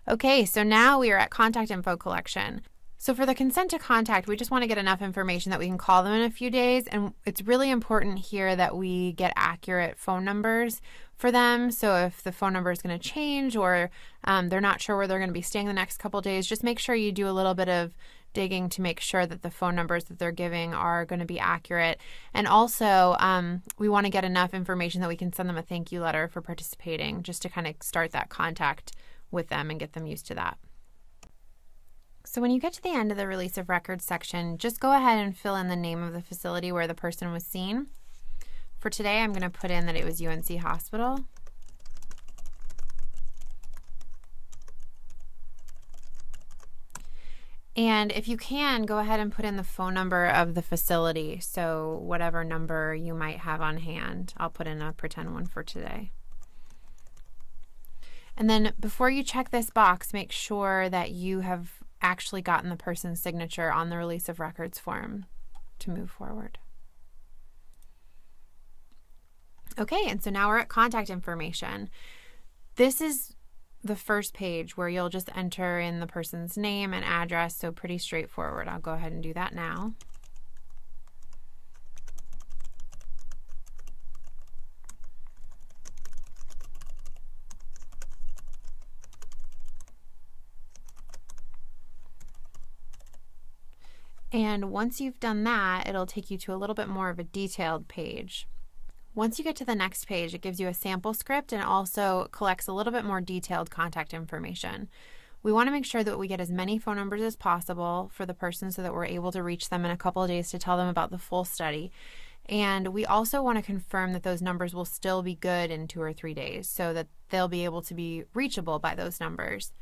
Okay, so now we are at contact info collection. So for the consent to contact, we just want to get enough information that we can call them in a few days, and it's really important here that we get accurate phone numbers for them. So if the phone number is going to change or they're not sure where they're going to be staying the next couple days, just make sure you do a little bit of digging to make sure that the phone numbers that they're giving are going to be accurate. And also, we want to get enough information that we can send them a thank you letter for participating, just to kind of start that contact with them and get them used to that. So when you get to the end of the release of records section, just go ahead and fill in the name of the facility where the person was seen. For today, I'm going to put in that it was UNC Hospital. And if you can, go ahead and put in the phone number of the facility. So whatever number you might have on hand, I'll put in a pretend one for today. And then before you check this box, make sure that you have actually gotten the person's signature on the release of records form to move forward. Okay, and so now we're at contact information. This is the first page where you'll just enter in the person's name and address, so pretty straightforward. I'll go ahead and do that now. And once you've done that, it'll take you to a little bit more of a detailed page. Once you get to the next page, it gives you a sample script and also collects a little bit more detailed contact information. We want to make sure that we get as many phone numbers as possible for the person so that we're able to reach them in a couple of days to tell them about the full study. And we also want to confirm that those numbers will still be good in 2 or 3 days so that they'll be able to be reachable by those numbers.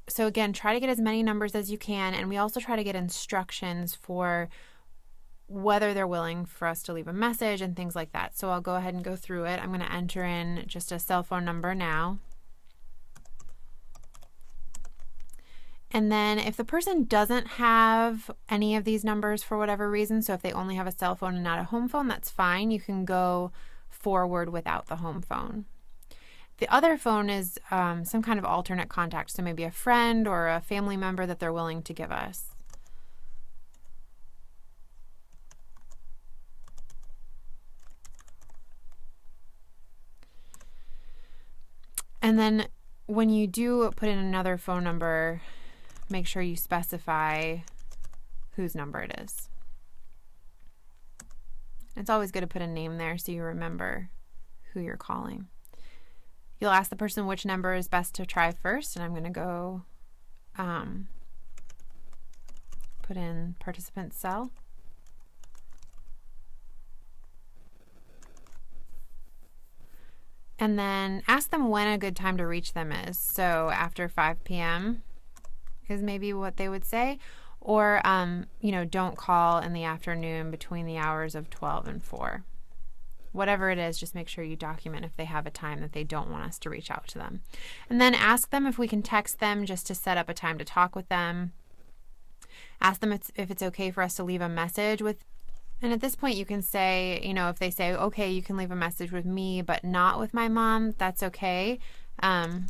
So again, try to get as many numbers as you can, and we also try to get instructions for whether they're willing for us to leave a message and things like that. So I'll go ahead and go through it. I'm going to enter in just a cell phone number now. And then if the person doesn't have any of these numbers for whatever reason, so if they only have a cell phone and not a home phone, that's fine. You can go forward without the home phone. The other phone is some kind of alternate contact, so maybe a friend or a family member that they're willing to give us. And then when you do put in another phone number, make sure you specify whose number it is. It's always good to put a name there so you remember who you're calling. You'll ask the person which number is best to try first, and I'm going to go put in participant cell. And then ask them when a good time to reach them is. So after 5 p.m. is maybe what they would say. Or, don't call in the afternoon between the hours of 12 and 4. Whatever it is, just make sure you document if they have a time that they don't want us to reach out to them. And then ask them if we can text them just to set up a time to talk with them. Ask them if it's okay for us to leave a message with. And at this point you can say, if they say, okay, you can leave a message with me but not with my mom, that's okay. You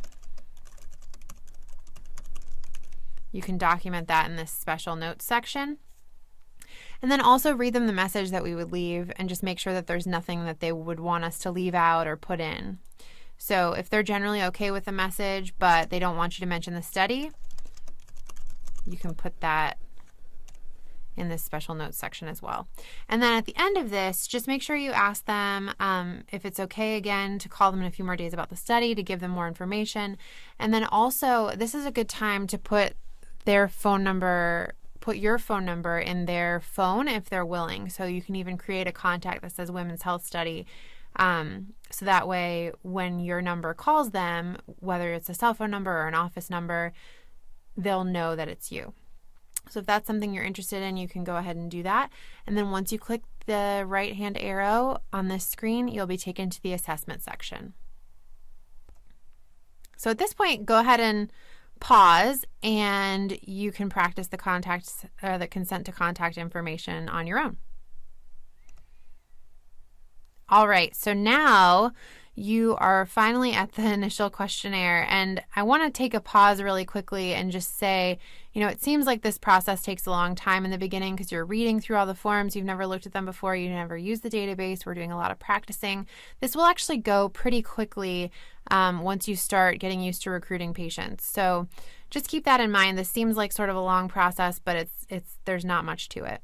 can document that in this special notes section. And then also read them the message that we would leave and just make sure that there's nothing that they would want us to leave out or put in. So if they're generally okay with the message but they don't want you to mention the study, you can put that in this special notes section as well. And then at the end of this, just make sure you ask them if it's okay again to call them in a few more days about the study, to give them more information. And then also, this is a good time to put your phone number in their phone if they're willing. So you can even create a contact that says Women's Health Study. So that way, when your number calls them, whether it's a cell phone number or an office number, they'll know that it's you. So if that's something you're interested in, you can go ahead and do that. And then once you click the right-hand arrow on this screen, you'll be taken to the assessment section. So at this point, go ahead and pause, and you can practice the consent to contact information on your own. All right, so now you are finally at the initial questionnaire, and I want to take a pause really quickly and just say, it seems like this process takes a long time in the beginning because you're reading through all the forms. You've never looked at them before. You never used the database. We're doing a lot of practicing. This will actually go pretty quickly once you start getting used to recruiting patients. So just keep that in mind. This seems like sort of a long process, but there's not much to it.